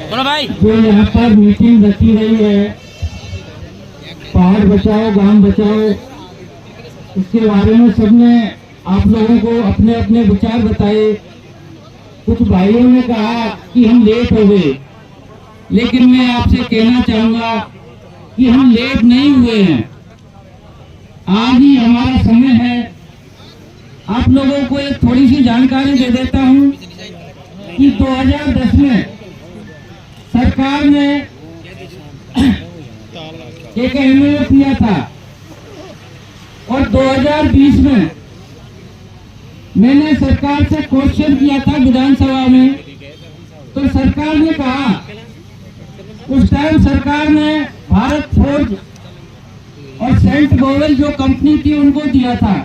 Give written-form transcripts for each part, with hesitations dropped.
बोलो भाई। जो यहाँ पर मीटिंग रखी रही है, पहाड़ बचाओ गांव बचाओ, इसके बारे में सबने आप लोगों को अपने अपने विचार बताए। कुछ भाइयों ने कहा कि हम लेट हो गए, लेकिन मैं आपसे कहना चाहूंगा कि हम लेट नहीं हुए हैं। आज ही हमारा समय है। आप लोगों को एक थोड़ी सी जानकारी दे देता हूं कि 2010 में सरकार ने एक एमओयू किया था और 2020 में मैंने सरकार से क्वेश्चन किया था विधानसभा में। तो सरकार ने कहा, उस टाइम सरकार ने भारत फोर्ज और सेंट गोवेल जो कंपनी थी उनको दिया था,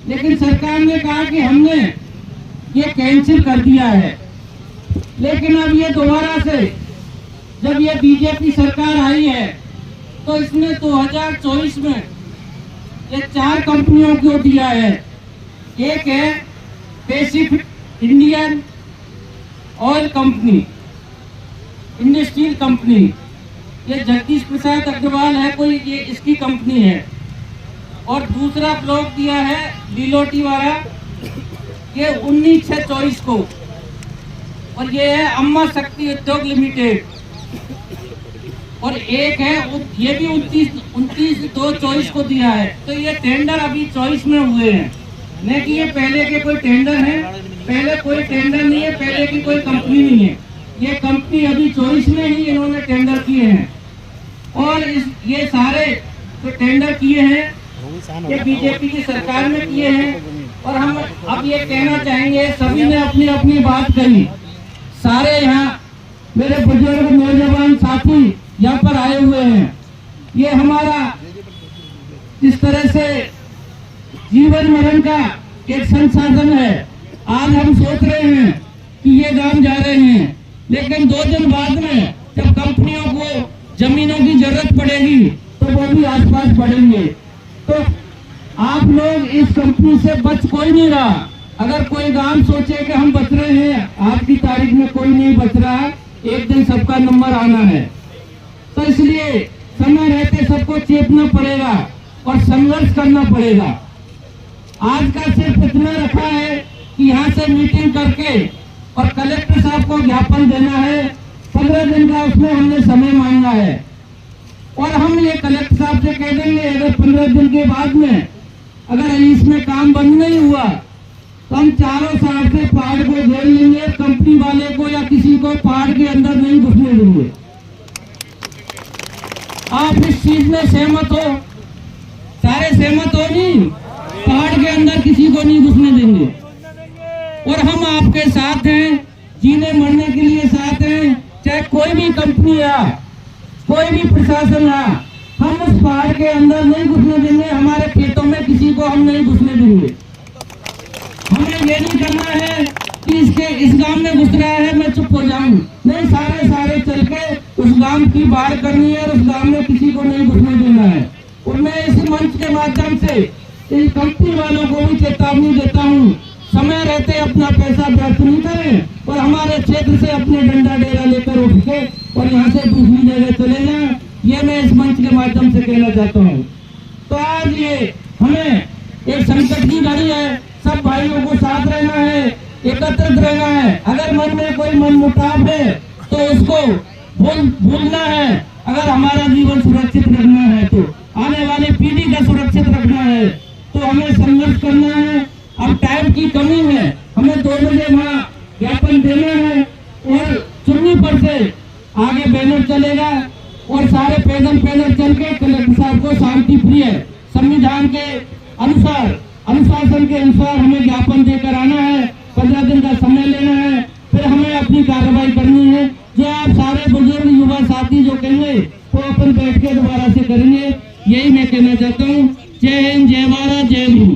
लेकिन सरकार ने कहा कि हमने ये कैंसिल कर दिया है। लेकिन अब ये दोबारा से जब ये बीजेपी सरकार आई है तो इसने 2024 में ये 4 कंपनियों को दिया है। एक है Pacific Indian oil company, industrial company, ये जगदीश प्रसाद अग्रवाल है कोई, ये इसकी कंपनी है। और दूसरा ब्लॉक दिया है लीलोटी वाला, ये 19/6/24 को, और ये है अम्मा शक्ति उद्योग लिमिटेड। और एक है ये भी 29/2/24 को दिया है। तो ये टेंडर अभी 24 में हुए हैं, नहीं कि ये पहले के कोई टेंडर है। पहले कोई टेंडर नहीं है, पहले की कोई कंपनी नहीं है। ये कंपनी अभी 24 में ही इन्होंने टेंडर किए हैं। और ये सारे जो टेंडर किए हैं ये बीजेपी की सरकार में किए हैं। और हम अब ये कहना चाहेंगे, सभी ने अपनी अपनी बात कही, सारे यहाँ मेरे बुजुर्ग नौजवान साथी यहाँ पर आए हुए हैं। ये हमारा इस तरह से जीवन मरण का एक संसाधन है। आज हम सोच रहे हैं कि ये गांव जा रहे हैं, लेकिन 2 दिन बाद में जब कंपनियों को जमीनों की जरूरत पड़ेगी तो वो भी आसपास पड़ेंगे। तो आप लोग इस कंपनी से बच कोई नहीं रहा। अगर कोई गांव सोचे कि हम बच रहे हैं, आज की तारीख में कोई नहीं बच रहा। एक दिन सबका नंबर आना है। तो इसलिए समय रहते सबको चेतना पड़ेगा और संघर्ष करना पड़ेगा। आज का सिर्फ इतना रखा है कि यहाँ से मीटिंग करके और कलेक्टर साहब को ज्ञापन देना है। 15 दिन का उसमें हमने समय मांगा है और हम ये कलेक्टर साहब से कह देंगे, अगर 15 दिन के बाद में अगर इसमें काम बंद नहीं हुआ तो हम चारों साइड से पहाड़ को घेर लेंगे। कंपनी वाले को या किसी को पहाड़ के अंदर नहीं घुसने देंगे। आप इस चीज में सहमत हो? सारे सहमत हो? नहीं, पहाड़ के अंदर किसी को नहीं घुसने देंगे। और हम आपके साथ हैं, जीने मरने के लिए साथ हैं। चाहे कोई भी कंपनी आ, कोई भी प्रशासन आ, हम उस पहाड़ के अंदर नहीं घुसने देंगे। हमारे खेतों में किसी को हम नहीं घुसने देंगे। हमें ये नहीं करना है कि इस गांव में घुस रहा है मैं चुप हो जाऊं। नहीं, सारे चल के उस गांव की बाढ़ करनी है और उस गांव में किसी को नहीं घुसने देना है। और मैं इस मंच के माध्यम से इस कंपनी वालों को भी चेतावनी देता हूँ, समय रहते अपना पैसा व्यर्थ नहीं करें और हमारे क्षेत्र से अपने डंडा डेरा लेकर उठ के और यहाँ से दूसरी जगह चले जाएं। ये मैं इस मंच के माध्यम से कहना चाहता हूँ। तो आज ये हमें एक संकट की घड़ी है, सब भाइयों को साथ रहना है, एकत्रित रहना है। अगर मन में कोई मनमुटाव है तो उसको भूलना है। अगर हमारा जीवन सुरक्षित रखना है तो आने वाली पीढ़ी का सुरक्षित रखना है तो हमें संघर्ष करना है। अब टाइम की कमी है, हमें 2 बजे वहाँ ज्ञापन देना है और चुन्नी पर से आगे बैनर चलेगा और सारे पैदल चल के कलेक्टर साहब को शांति प्रिय संविधान के अनुसार, अनुशासन के अनुसार हमें ज्ञापन देकर आना है। 15 दिन का समय लेना है, फिर हमें अपनी कार्रवाई करनी है। जो आप सारे बुजुर्ग युवा साथी जो कहेंगे वो अपन बैठ के दोबारा से करेंगे। यही मैं कहना चाहता हूँ। जय हिंद, जय भारत, जय भीम।